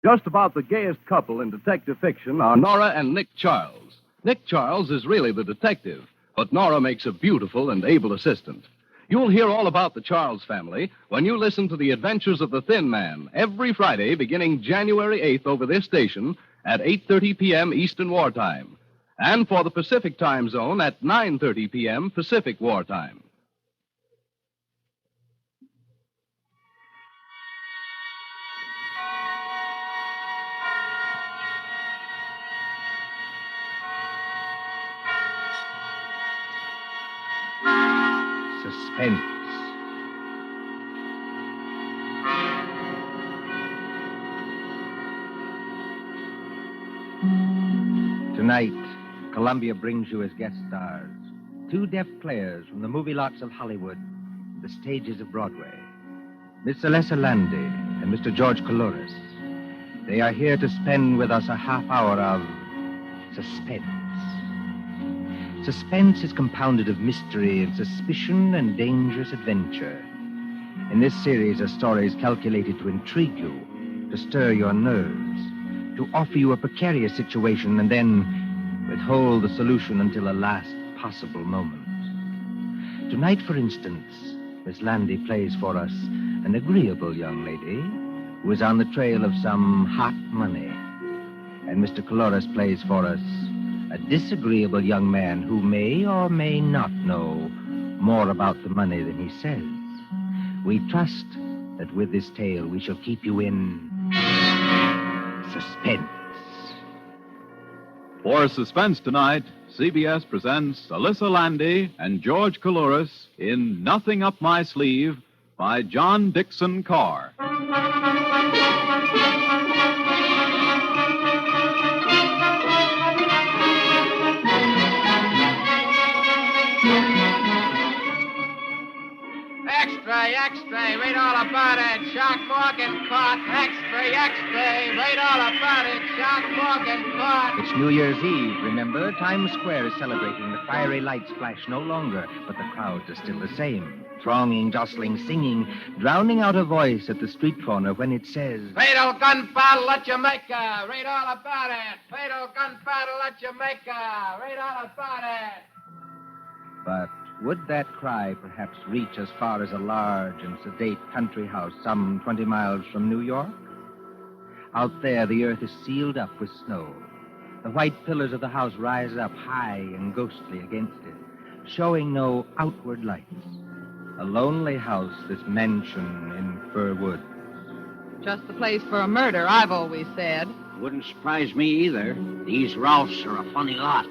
Just about the gayest couple in detective fiction are Nora and Nick Charles. Nick Charles is really the detective, but Nora makes a beautiful and able assistant. You'll hear all about the Charles family when you listen to The Adventures of the Thin Man every Friday beginning January 8th over this station at 8:30 p.m. Eastern Wartime, and for the Pacific Time Zone at 9:30 p.m. Pacific Wartime. Suspense. Tonight, Columbia brings you as guest stars two deaf players from the movie lots of Hollywood, the stages of Broadway, Miss Celeste Landy and Mr. George Coloris. They are here to spend with us a half hour of suspense. Suspense is compounded of mystery and suspicion and dangerous adventure. In this series are stories calculated to intrigue you, to stir your nerves, to offer you a precarious situation and then withhold the solution until a last possible moment. Tonight, for instance, Miss Landy plays for us an agreeable young lady who is on the trail of some hot money. And Mr. Coloris plays for us a disagreeable young man who may or may not know more about the money than he says. We trust that with this tale we shall keep you in suspense. For Suspense tonight, CBS presents Alyssa Landy and George Coloris in Nothing Up My Sleeve by John Dixon Carr. Extra, read all about it. Shock Morgan caught. Extra, read all about it. Shock Morgan caught. It's New Year's Eve, remember? Times Square is celebrating. The fiery lights flash no longer, but the crowds are still the same. Thronging, jostling, singing, drowning out a voice at the street corner when it says, Fatal gun battle at Jamaica. Read all about it. Fatal gun battle at Jamaica. Read all about it. But would that cry perhaps reach as far as a large and sedate country house some 20 miles from New York? Out there, the earth is sealed up with snow. The white pillars of the house rise up high and ghostly against it, showing no outward lights. A lonely house, this mansion in Fir Woods. Just the place for a murder, I've always said. Wouldn't surprise me either. These Rolfs are a funny lot.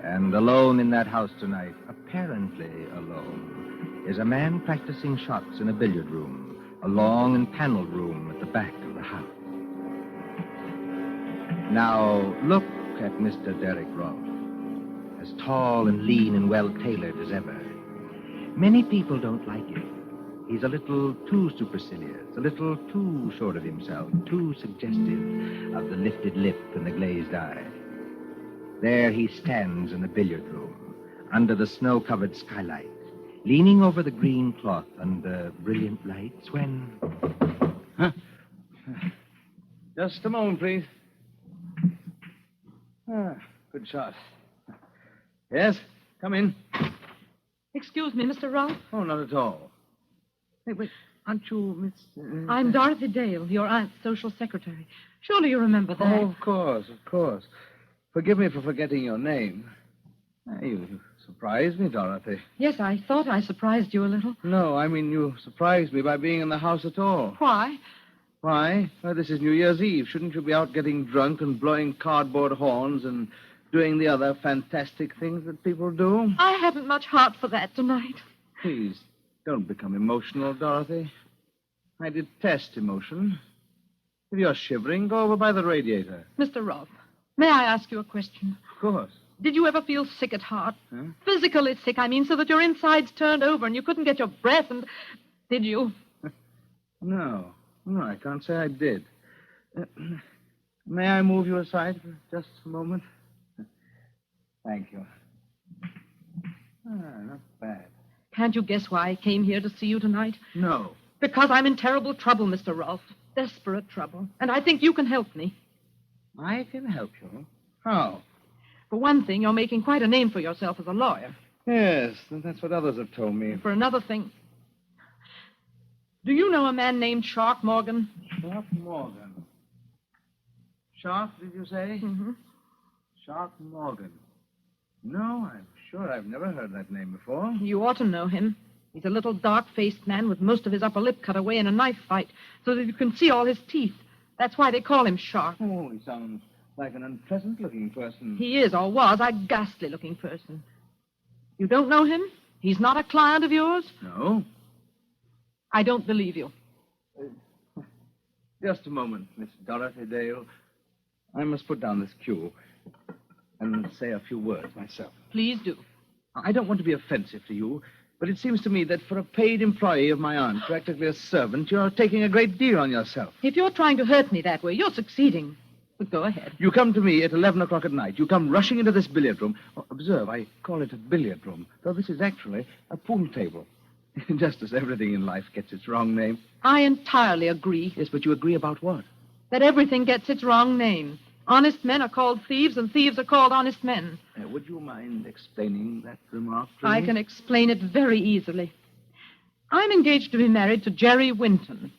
And alone in that house tonight, apparently alone, is a man practicing shots in a billiard room, a long and paneled room at the back of the house. Now, look at Mr. Derek Rolfe, as tall and lean and well-tailored as ever. Many people don't like him. He's a little too supercilious, a little too sure of himself, too suggestive of the lifted lip and the glazed eye. There he stands in the billiard room, under the snow-covered skylight, leaning over the green cloth under brilliant lights when... Huh? Just a moment, please. Good shot. Yes, come in. Excuse me, Mr. Rolfe. Oh, not at all. Hey, wait, aren't you Miss... I'm Dorothy Dale, your aunt's social secretary. Surely you remember that. Oh, of course. Forgive me for forgetting your name. You surprised me, Dorothy. Yes, I thought I surprised you a little. No, I mean you surprised me by being in the house at all. Why? Why? Well, this is New Year's Eve. Shouldn't you be out getting drunk and blowing cardboard horns and doing the other fantastic things that people do? I haven't much heart for that tonight. Please, don't become emotional, Dorothy. I detest emotion. If you're shivering, go over by the radiator. Mr. Rolfe, may I ask you a question? Of course. Did you ever feel sick at heart? Huh? Physically sick, I mean, so that your insides turned over and you couldn't get your breath and... Did you? No, I can't say I did. May I move you aside for just a moment? Thank you. Not bad. Can't you guess why I came here to see you tonight? No. Because I'm in terrible trouble, Mr. Rolfe. Desperate trouble. And I think you can help me. I can help you. How? For one thing, you're making quite a name for yourself as a lawyer. Yes, that's what others have told me. And for another thing, do you know a man named Shark Morgan? Shark Morgan. Shark, did you say? Mm-hmm. Shark Morgan. No, I'm sure I've never heard that name before. You ought to know him. He's a little dark-faced man with most of his upper lip cut away in a knife fight so that you can see all his teeth. That's why they call him Shark. Oh, he sounds like an unpleasant-looking person. He is, or was, a ghastly-looking person. You don't know him? He's not a client of yours? No. I don't believe you. Just a moment, Miss Dorothy Dale. I must put down this cue and say a few words myself. Please do. I don't want to be offensive to you, but it seems to me that for a paid employee of my aunt, practically a servant, you're taking a great deal on yourself. If you're trying to hurt me that way, you're succeeding. But go ahead. You come to me at 11 o'clock at night. You come rushing into this billiard room. Oh, observe, I call it a billiard room, though this is actually a pool table. Just as everything in life gets its wrong name. I entirely agree Yes, but you agree about what? that everything gets its wrong name. Honest men are called thieves, and thieves are called honest men. Would you mind explaining that remark to me? I can explain it very easily. I'm engaged to be married to Jerry Winton.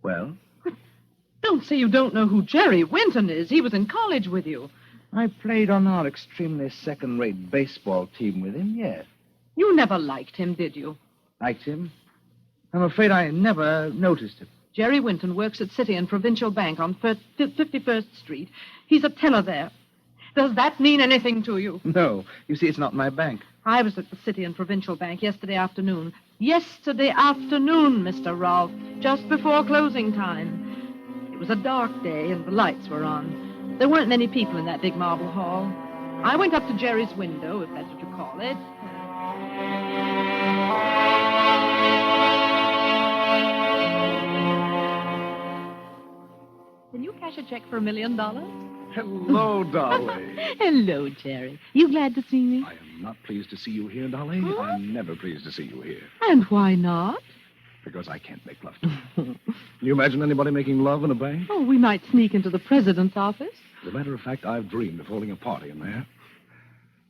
Well, Don't say you don't know who Jerry Winton is. He was in college with you. I played on our extremely second-rate baseball team with him, yes. You never liked him, did you? Liked him? I'm afraid I never noticed him. Jerry Winton works at City and Provincial Bank on 51st Street. He's a teller there. Does that mean anything to you? No. You see, it's not my bank. I was at the City and Provincial Bank yesterday afternoon. Yesterday afternoon, Mr. Rolfe, just before closing time. It was a dark day, and the lights were on. There weren't many people in that big marble hall. I went up to Jerry's window, if that's what you call it. Can you cash a check for $1 million? Hello, Dolly. Hello, Jerry. You glad to see me? I am not pleased to see you here, Dolly. I'm never pleased to see you here. And why not? Because I can't make love to you. Can you imagine anybody making love in a bank? Oh, we might sneak into the president's office. As a matter of fact, I've dreamed of holding a party in there.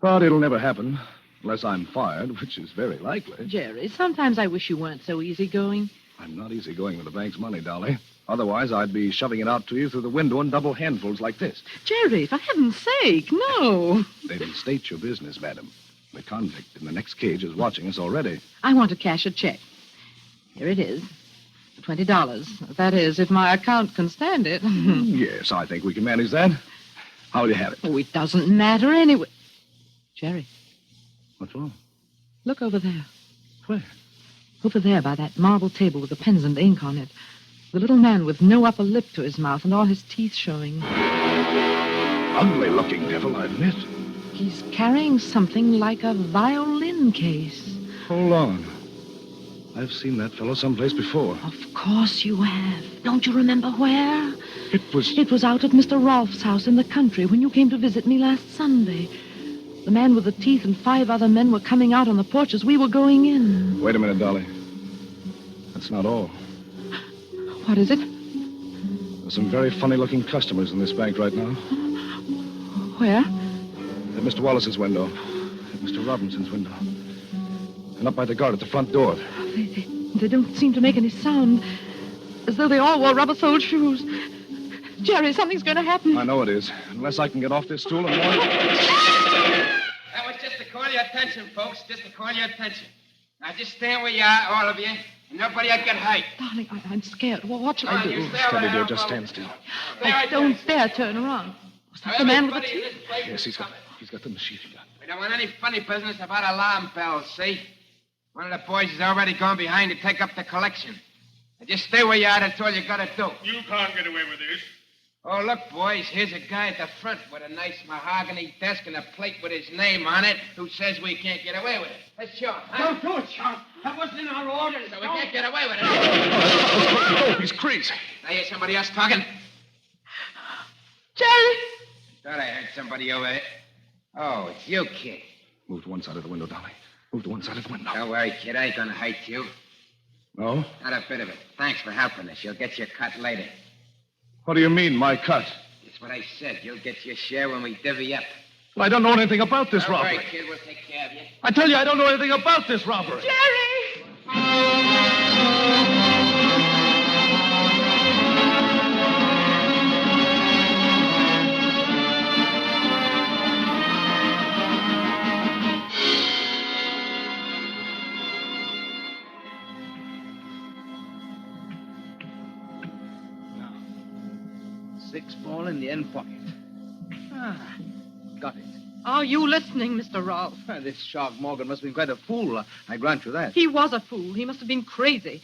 But it'll never happen unless I'm fired, which is very likely. Jerry, sometimes I wish you weren't so easygoing. I'm not easygoing with the bank's money, Dolly. Otherwise, I'd be shoving it out to you through the window in double handfuls like this. Jerry, for heaven's sake, no. They didn't state your business, madam. The convict in the next cage is watching us already. I want to cash a check. Here it is. For $20. That is, if my account can stand it. Yes, I think we can manage that. How will you have it? Oh, it doesn't matter anyway. Jerry, What's wrong? look over there. Where? Over there by that marble table with the pens and ink on it. The little man with no upper lip to his mouth and all his teeth showing. Ugly-looking devil, I admit. He's carrying something like a violin case. Hold on. I've seen that fellow someplace before. Of course you have. Don't you remember where? It was... It was out at Mr. Rolfe's house in the country when you came to visit me last Sunday. The man with the teeth and 5 other men were coming out on the porch as we were going in. Wait a minute, Dolly. That's not all. What is it? There's some very funny-looking customers in this bank right now. Where? At Mr. Wallace's window. At Mr. Robinson's window. And up by the guard at the front door. They don't seem to make any sound. As though they all wore rubber-soled shoes. Jerry, something's going to happen. I know it is. Unless I can get off this stool and warn... That was just to call your attention, folks. Just to call your attention. Now, just stand where you are, all of you. And nobody will get hurt. Darling, I'm scared. Well, what shall I do? You stay Steady, over dear. there, Just folks. stand still. Stay right Don't there. dare turn around. Was that the man with the Everybody in teeth? this place Yes, is he's coming. got the machine gun. We don't want any funny business about alarm bells, see? One of the boys has already gone behind to take up the collection. Now just stay where you are. That's all you gotta do. You can't get away with this. Oh, look, boys, here's a guy at the front with a nice mahogany desk and a plate with his name on it who says we can't get away with it. That's Sean, huh? Don't do it, Sean. That wasn't in our orders. So we can't get away with it. Oh, he's crazy. I hear somebody else talking. Jerry! Thought I heard somebody over there. Oh, it's you, kid. Move to one side of the window, Dolly. Move to one side of the window. Don't worry, kid. I ain't gonna hurt you. No? Not a bit of it. Thanks for helping us. You'll get your cut later. What do you mean, my cut? That's what I said. You'll get your share when we divvy up. Well, I don't know anything about this All robbery. right, kid, we'll take care of you. I tell you, I don't know anything about this robbery. Jerry! Six ball in the end pocket. Ah, got it. Are you listening, Mr. Rolfe? This Shark Morgan must have been quite a fool. I grant you that. He was a fool. He must have been crazy.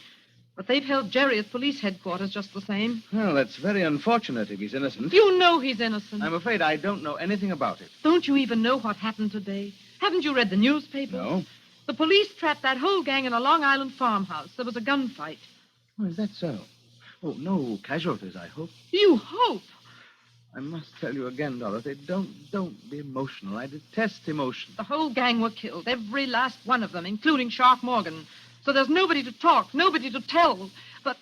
But they've held Jerry at police headquarters just the same. Well, that's very unfortunate if he's innocent. You know he's innocent. I'm afraid I don't know anything about it. Don't you even know what happened today? Haven't you read the newspaper? No. The police trapped that whole gang in a Long Island farmhouse. There was a gunfight. Oh, is that so? Oh, no casualties, I hope. You hope? I must tell you again, Dorothy, don't be emotional. I detest emotion. The whole gang were killed, every last one of them, including Shark Morgan. So there's nobody to talk, nobody to tell. But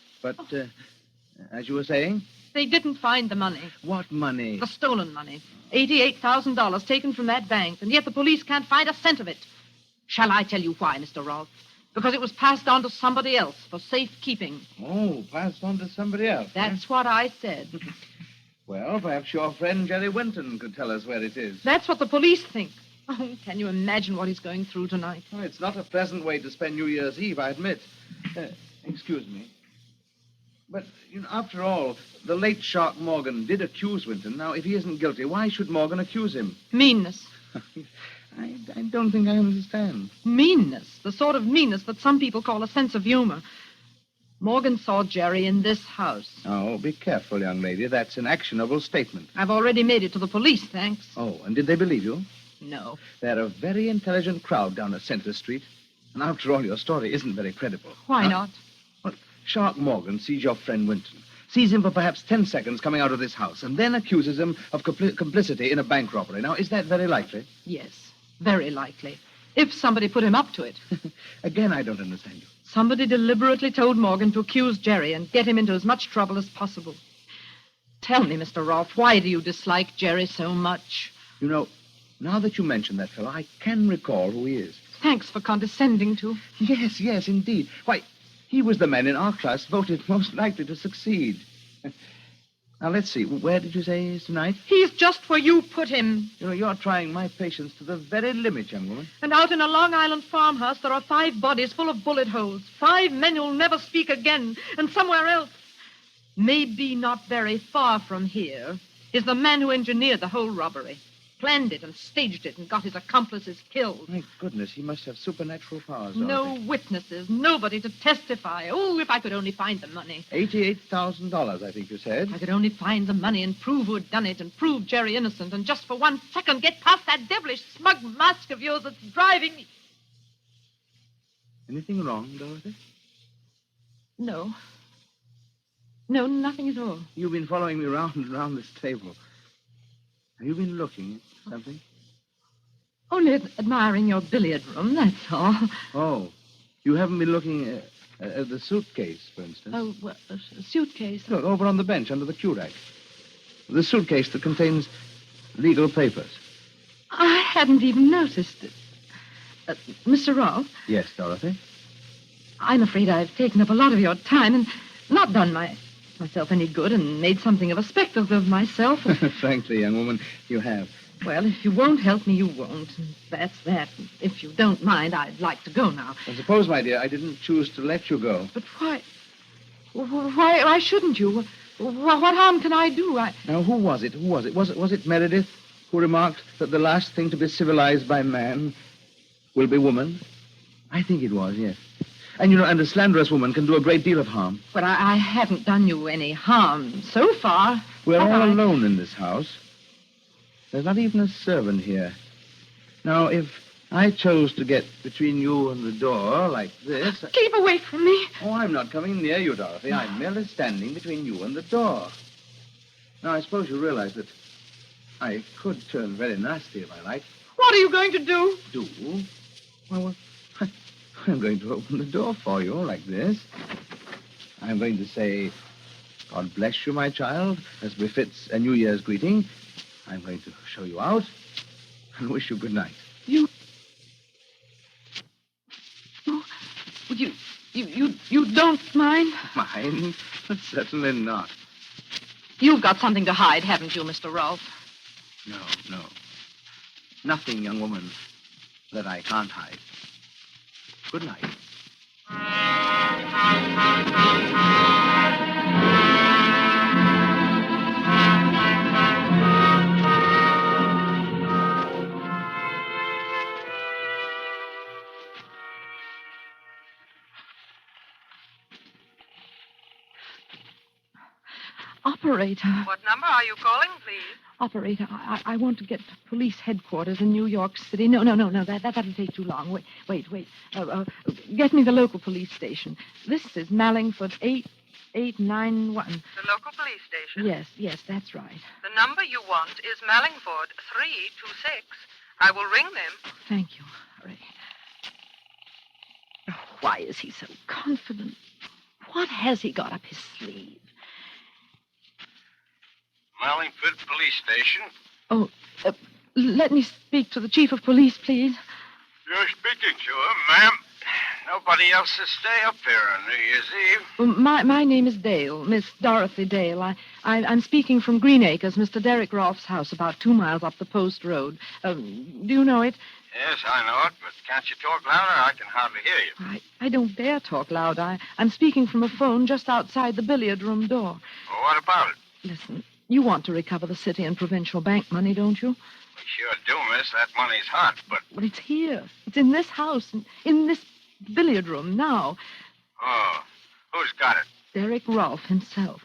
As you were saying, they didn't find the money. what money? The stolen money. $88,000 taken from that bank, and yet the police can't find a cent of it. Shall I tell you why, Mr. Rolfe? Because it was passed on to somebody else for safekeeping. Oh, passed on to somebody else. That's what I said. Well, perhaps your friend Jerry Winton could tell us where it is. That's what the police think. Oh, can you imagine what he's going through tonight? Well, it's not a pleasant way to spend New Year's Eve, I admit. Excuse me. But, after all, the late Shark Morgan did accuse Winton. Now, if he isn't guilty, why should Morgan accuse him? Meanness. I don't think I understand. Meanness. The sort of meanness that some people call a sense of humor. Morgan saw Jerry in this house. Oh, be careful, young lady. That's an actionable statement. I've already made it to the police, thanks. Oh, and did they believe you? No. They're a very intelligent crowd down at Center Street. And after all, your story isn't very credible. Why not? Well, Shark Morgan sees your friend Winton, sees him for perhaps 10 seconds coming out of this house, and then accuses him of complicity in a bank robbery. Now, is that very likely? Yes, very likely. If somebody put him up to it. Again, I don't understand you. Somebody deliberately told Morgan to accuse Jerry and get him into as much trouble as possible. Tell me, Mr. Rolfe, why do you dislike Jerry so much? Now that you mention that fellow, I can recall who he is. Thanks for condescending to. Yes, indeed. Why, he was the man in our class voted most likely to succeed. Now, let's see. Where did you say he is tonight? He's just where you put him. You're trying my patience to the very limit, young woman. And out in a Long Island farmhouse, there are 5 bodies full of bullet holes. 5 men who'll never speak again. And somewhere else, maybe not very far from here, is the man who engineered the whole robbery. Planned it and staged it and got his accomplices killed. My goodness, he must have supernatural powers. No Dorothy. witnesses, nobody to testify. Oh, if I could only find the money. $88,000, I think you said. If I could only find the money and prove who had done it and prove Jerry innocent and just for 1 second get past that devilish smug mask of yours that's driving me. Anything wrong, Dorothy? No. No, nothing at all. You've been following me round and round this table. Have you been looking at something? Only admiring your billiard room, that's all. Oh, you haven't been looking at the suitcase, for instance? Oh, well, a suitcase. Look, over on the bench under the cue rack. The suitcase that contains legal papers. I hadn't even noticed it. Mr. Rolfe, Yes, Dorothy? I'm afraid I've taken up a lot of your time and not done myself any good and made something of a spectacle of myself. Frankly, young woman, you have. Well, if you won't help me, you won't. And that's that. If you don't mind, I'd like to go now. I suppose, my dear, I didn't choose to let you go. But why? Why shouldn't you? What harm can I do? Now, who was it? Was it Meredith who remarked that the last thing to be civilized by man will be woman? I think it was, yes. And, and a slanderous woman can do a great deal of harm. But I haven't done you any harm so far. We're have all I? alone in this house. There's not even a servant here. Now, if I chose to get between you and the door like this... Keep away from me. Oh, I'm not coming near you, Dorothy. I'm merely standing between you and the door. Now, I suppose you realize that I could turn very nasty if I like. What are you going to do? Do? Well, I'm going to open the door for you like this. I'm going to say, God bless you, my child, as befits a New Year's greeting. I'm going to show you out and wish you good night. You don't mind? Mine? Certainly not. You've got something to hide, haven't you, Mr. Rolfe? No. Nothing, young woman, that I can't hide. Good night. Operator. What number are you calling, please? Operator, I want to get to police headquarters in New York City. No. That'll take too long. Wait. Get me the local police station. This is Mallingford 8891. The local police station? Yes, that's right. The number you want is Mallingford 326. I will ring them. Thank you. Hurry. Oh, why is he so confident? What has he got up his sleeve? Mallingford Police Station. Oh, let me speak to the chief of police, please. You're speaking to him, ma'am. Nobody else will stay up here on New Year's Eve. Well, my name is Dale, Miss Dorothy Dale. I'm speaking from Green Acres, Mr. Derek Rolfe's house, about 2 miles up the post road. Do you know it? Yes, I know it, but can't you talk louder? I can hardly hear you. I don't dare talk loud. I'm speaking from a phone just outside the billiard room door. Well, what about it? Listen, you want to recover the city and provincial bank money, don't you? We sure do, miss. That money's hot, but... Well, it's here. It's in this house, in this billiard room now. Oh, who's got it? Derek Rolfe himself.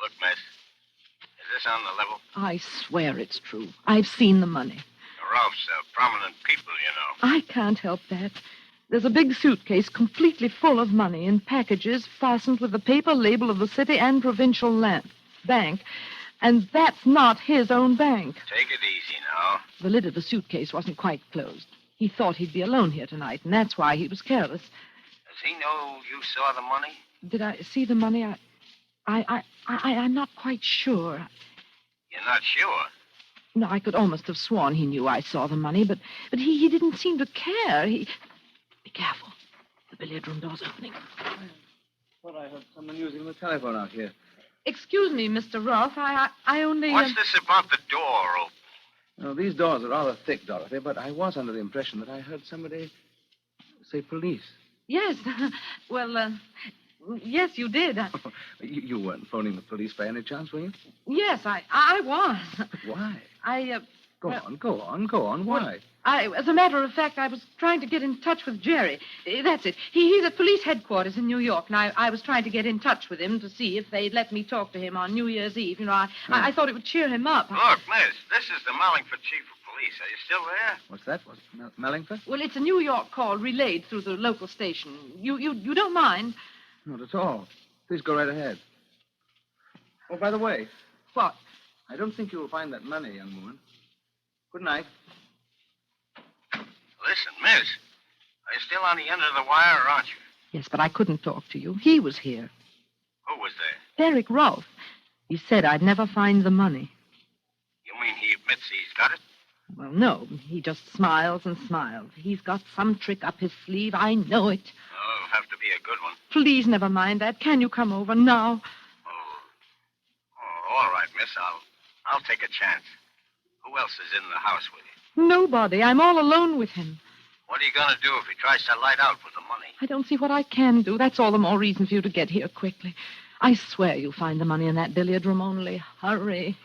Look, miss, is this on the level? I swear it's true. I've seen the money. The Ralphs are prominent people, you know. I can't help that. There's a big suitcase completely full of money in packages fastened with the paper label of the city and provincial bank. And that's not his own bank. Take it easy now. The lid of the suitcase wasn't quite closed. He thought he'd be alone here tonight, and that's why he was careless. Does he know you saw the money? Did I see the money? I'm not quite sure. You're not sure? No, I could almost have sworn he knew I saw the money, but he didn't seem to care. Be careful. The billiard room door's opening. Well, I heard someone using the telephone out here. Excuse me, Mr. Rolfe. I only... What's this about the door open? No, these doors are rather thick, Dorothy, but I was under the impression that I heard somebody say police. Yes. Well, yes, you did. You weren't phoning the police by any chance, were you? Yes, I was. But why? Go Well, on. Why? As a matter of fact, I was trying to get in touch with Jerry. That's it. He's at police headquarters in New York, and I was trying to get in touch with him to see if they'd let me talk to him on New Year's Eve. You know, I thought it would cheer him up. Look, miss, this is the Mallingford chief of police. Are you still there? What's that? What's Mallingford? Well, it's a New York call relayed through the local station. You don't mind? Not at all. Please go right ahead. Oh, by the way, What? I don't think you will find that money, young woman. Good night. Listen, miss, are you still on the end of the wire, or aren't you? Yes, but I couldn't talk to you. He was here. Who was there? Derek Rolfe. He said I'd never find the money. You mean he admits he's got it? Well, no. He just smiles and smiles. He's got some trick up his sleeve. I know it. Oh, it'll have to be a good one. Please never mind that. Can you come over now? Oh, all right, miss. I'll take a chance. Who else is in the house with you? Nobody. I'm all alone with him. What are you going to do if he tries to light out with the money? I don't see what I can do. That's all the more reason for you to get here quickly. I swear you'll find the money in that billiard room. Only hurry.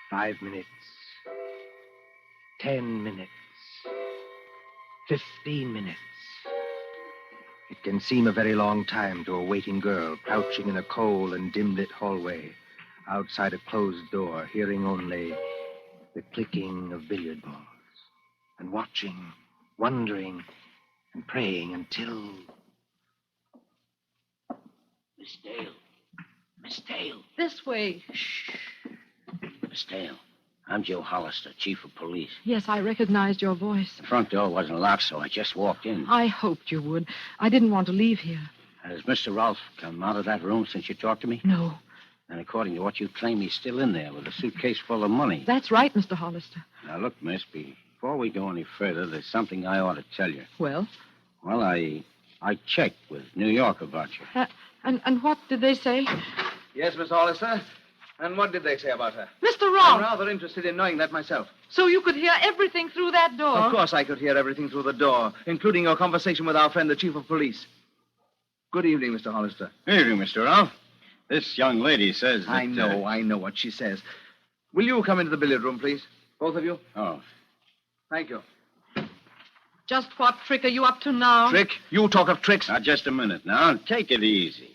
5 minutes. 10 minutes. 15 minutes. It can seem a very long time to a waiting girl crouching in a cold and dim-lit hallway outside a closed door, hearing only the clicking of billiard balls and watching, wondering, and praying until... Miss Dale. Miss Dale. This way. Shh. Miss Dale. I'm Joe Hollister, chief of police. Yes, I recognized your voice. The front door wasn't locked, so I just walked in. I hoped you would. I didn't want to leave here. Has Mr. Rolfe come out of that room since you talked to me? No. And according to what you claim, he's still in there with a suitcase full of money. That's right, Mr. Hollister. Now, look, miss, before we go any further, there's something I ought to tell you. Well? Well, I checked with New York about you. And what did they say? Yes, Miss Hollister. And what did they say about her? Mr. I'm Rolfe! rather interested in knowing that myself. So you could hear everything through that door? Of course I could hear everything through the door, including your conversation with our friend, the chief of police. Good evening, Mr. Hollister. Good evening, Mr. Rolfe. This young lady says that... I know what she says. Will you come into the billiard room, please? Both of you? Oh. Thank you. Just what trick are you up to now? Trick? You talk of tricks. Now, just a minute now. Take it easy.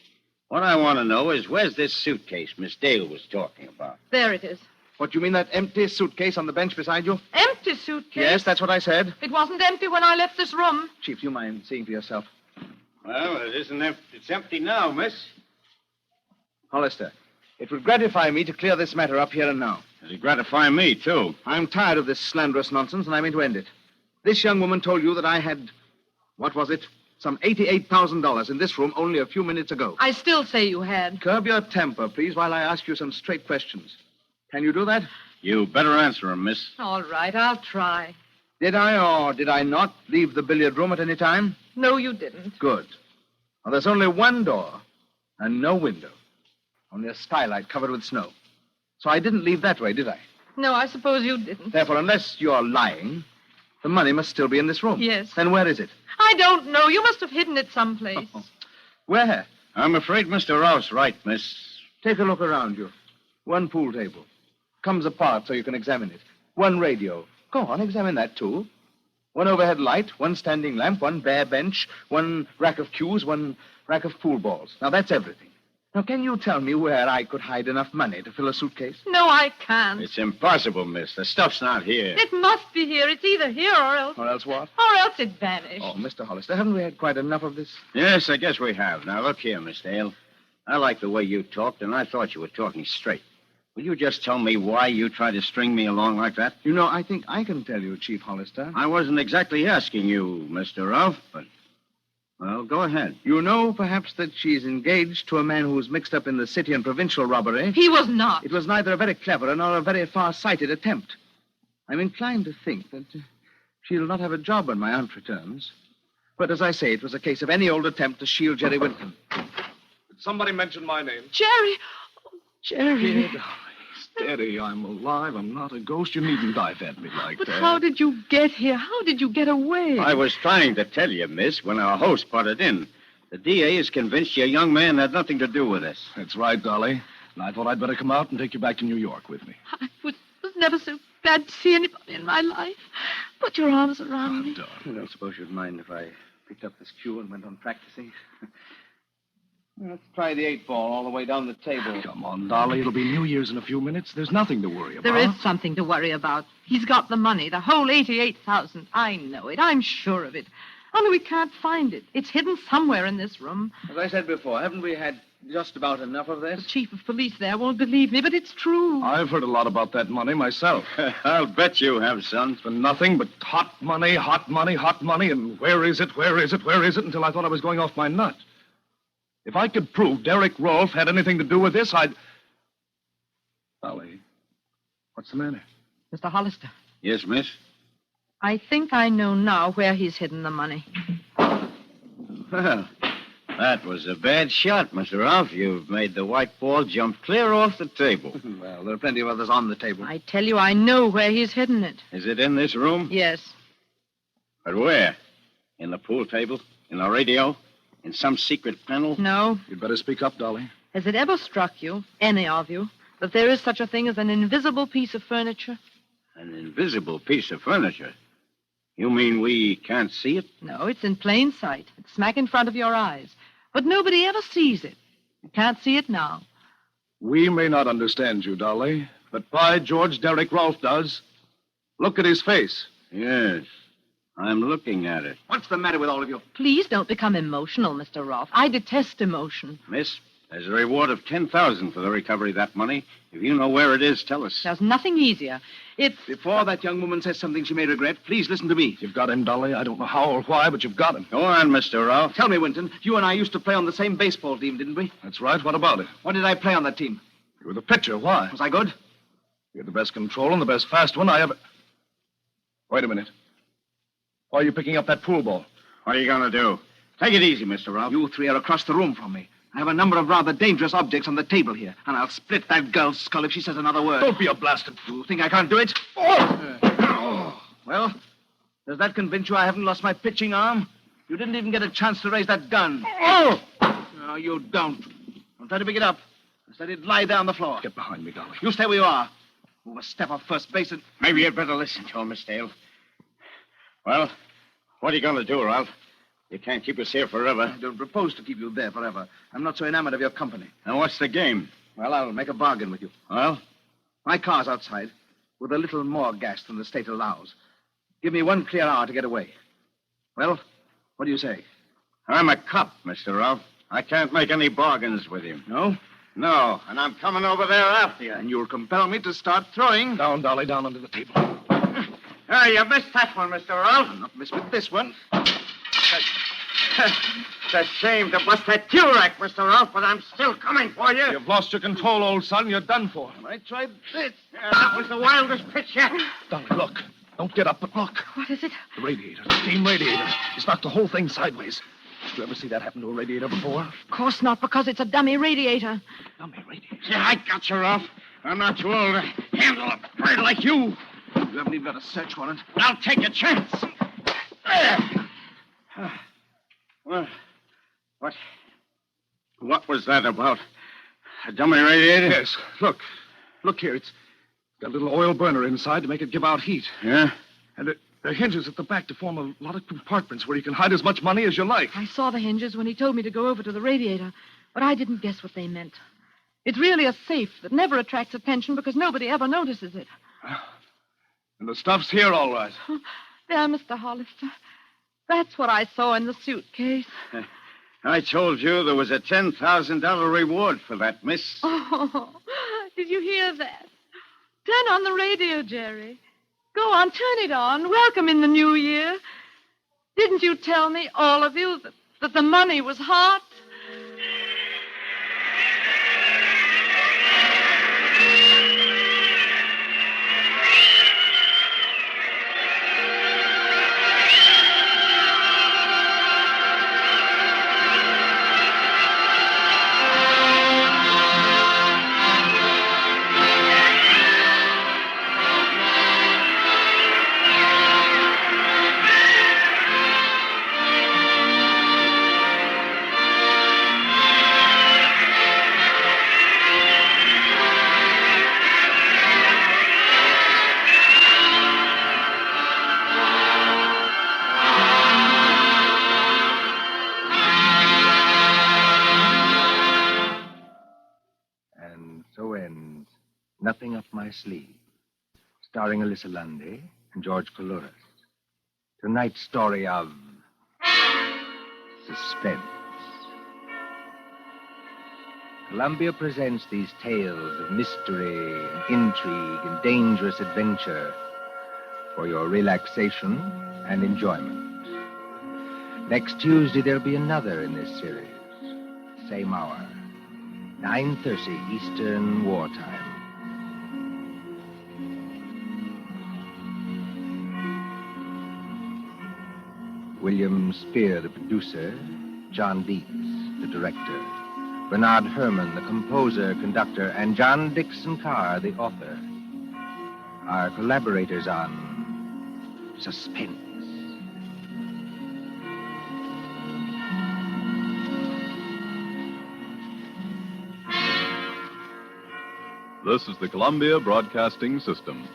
What I want to know is where's this suitcase Miss Dale was talking about? There it is. What, you mean that empty suitcase on the bench beside you? Empty suitcase? Yes, that's what I said. It wasn't empty when I left this room. Chief, do you mind seeing for yourself? Well, it isn't empty. It's empty now, miss. Hollister, it would gratify me to clear this matter up here and now. It'll gratify me, too. I'm tired of this slanderous nonsense, and I mean to end it. This young woman told you that I had, what was it? Some $88,000 in this room only a few minutes ago. I still say you had. Curb your temper, please, while I ask you some straight questions. Can you do that? You better answer him, miss. All right, I'll try. Did I or did I not leave the billiard room at any time? No, you didn't. Good. Well, there's only one door and no window. Only a skylight covered with snow. So I didn't leave that way, did I? No, I suppose you didn't. Therefore, unless you're lying, the money must still be in this room. Yes. Then where is it? I don't know. You must have hidden it someplace. Where? I'm afraid Mr. Rolfe's right, miss. Take a look around you. One pool table. Comes apart so you can examine it. One radio. Go on, examine that, too. One overhead light, one standing lamp, one bare bench, one rack of cues, one rack of pool balls. Now, that's everything. Now, can you tell me where I could hide enough money to fill a suitcase? No, I can't. It's impossible, miss. The stuff's not here. It must be here. It's either here or else. Or else what? Or else it vanished. Oh, Mr. Hollister, haven't we had quite enough of this? Yes, I guess we have. Now, look here, Miss Dale. I like the way you talked, and I thought you were talking straight. Will you just tell me why you tried to string me along like that? You know, I think I can tell you, Chief Hollister. I wasn't exactly asking you, Mr. Rolfe, but... Well, go ahead. You know, perhaps, that she's engaged to a man who's mixed up in the city and provincial robbery. He was not. It was neither a very clever nor a very far-sighted attempt. I'm inclined to think that she'll not have a job when my aunt returns. But as I say, it was a case of any old attempt to shield Jerry Whitcomb. Did somebody mention my name? Jerry. Oh, Jerry. Kid, steady. I'm alive. I'm not a ghost. You needn't dive at me like But that. how did you get here? How did you get away? I was trying to tell you, miss, when our host butted in. The DA is convinced your young man had nothing to do with this. That's right, Dolly. And I thought I'd better come out and take you back to New York with me. I was never so glad to see anybody in my life. Put your arms around me. I don't suppose you'd mind if I picked up this cue and went on practicing. Let's try the 8-ball all the way down the table. Come on, Dolly. It'll be New Year's in a few minutes. There's nothing to worry about. There is something to worry about. He's got the money, the whole $88,000. I know it. I'm sure of it. Only we can't find it. It's hidden somewhere in this room. As I said before, haven't we had just about enough of The this? chief of police there won't believe me, but it's true. I've heard a lot about that money myself. I'll bet you have, son. For nothing but hot money, hot money, hot money, and where is it, where is it, where is it, until I thought I was going off my nut. If I could prove Derek Rolfe had anything to do with this, I'd... Dolly, what's the matter? Mr. Hollister, Yes, miss? I think I know now where he's hidden the money. Well, that was a bad shot, Mr. Rolfe. You've made the white ball jump clear off the table. Well, there are plenty of others on the table. I tell you, I know where he's hidden it. Is it in this room? Yes. But where? In the pool table? In the radio? In some secret panel? No. You'd better speak up, Dolly. Has it ever struck you, any of you, that there is such a thing as an invisible piece of furniture? An invisible piece of furniture? You mean we can't see it? No, it's in plain sight. It's smack in front of your eyes. But nobody ever sees it. You can't see it now. We may not understand you, Dolly, but by George, Derek Rolfe does. Look at his face. Yes. I'm looking at it. What's the matter with all of you? Please don't become emotional, Mr. Rolfe. I detest emotion. Miss, There's a reward of $10,000 for the recovery of that money. If you know where it is, tell us. There's nothing easier. It's... Before that young woman says something she may regret, please listen to me. You've got him, Dolly. I don't know how or why, but you've got him. Go on, Mr. Ralph. Tell me, Winton, you and I used to play on the same baseball team, didn't we? That's right. What about it? What did I play on that team? You were the pitcher. Why? Was I good? You're the best control and the best fast one I ever... Wait a minute. Why are you picking up that pool ball? What are you going to do? Take it easy, Mr. Ralph. You three are across the room from me. I have a number of rather dangerous objects on the table here, and I'll split that girl's skull if she says another word. Don't be a blasted fool. You think I can't do it? Well, does that convince you I haven't lost my pitching arm? You didn't even get a chance to raise that gun. No, you don't. Don't try to pick it up. Just let it lie there on the floor. Get behind me, Dolly. You stay where you are. Move a step off first base and... Maybe you'd better listen to him, Miss Dale. Well, what are you going to do, Ralph? You can't keep us here forever. I don't propose to keep you there forever. I'm not so enamored of your company. Now, what's the game? Well, I'll make a bargain with you. Well? My car's outside with a little more gas than the state allows. Give me 1 clear hour to get away. Well, what do you say? I'm a cop, Mr. Ralph. I can't make any bargains with you. No? No, and I'm coming over there after you. And you'll compel me to start throwing. Down, Dolly, down under the table. Oh, you missed that one, Mr. Ralph. I'll not miss with this one. It's a shame to bust that fuel rack, Mr. Ralph, but I'm still coming for you. You've lost your control, old son. You're done for. I tried this. Yeah, that was the wildest pitch yet. Dolly, look. Don't get up, but look. What is it? The radiator. The steam radiator. It's knocked the whole thing sideways. Did you ever see that happen to a radiator before? Of course not, because it's a dummy radiator. Dummy radiator. Yeah, I got you, Ralph. I'm not too old to handle a bird like you. You haven't even got a search warrant. I'll take a chance. Well, what was that about? A dummy radiator? Yes. Look. Look here. It's got a little oil burner inside to make it give out heat. Yeah? And there are hinges at the back to form a lot of compartments where you can hide as much money as you like. I saw the hinges when he told me to go over to the radiator, but I didn't guess what they meant. It's really a safe that never attracts attention because nobody ever notices it. And the stuff's here, all right. There, Mr. Hollister. That's what I saw in the suitcase. I told you there was a $10,000 reward for that, miss. Oh, did you hear that? Turn on the radio, Jerry. Go on, turn it on. Welcome in the new year. Didn't you tell me, all of you, that the money was hot? Nothing Up My Sleeve, starring Alyssa Lundy and George Coulouris. Tonight's story of Suspense. Columbia presents these tales of mystery and intrigue and dangerous adventure for your relaxation and enjoyment. Next Tuesday, there'll be another in this series. Same hour, 9:30 Eastern Wartime. William Spear, the producer, John Dietz, the director, Bernard Herrmann, the composer, conductor, and John Dixon Carr, the author, are collaborators on Suspense. This is the Columbia Broadcasting System.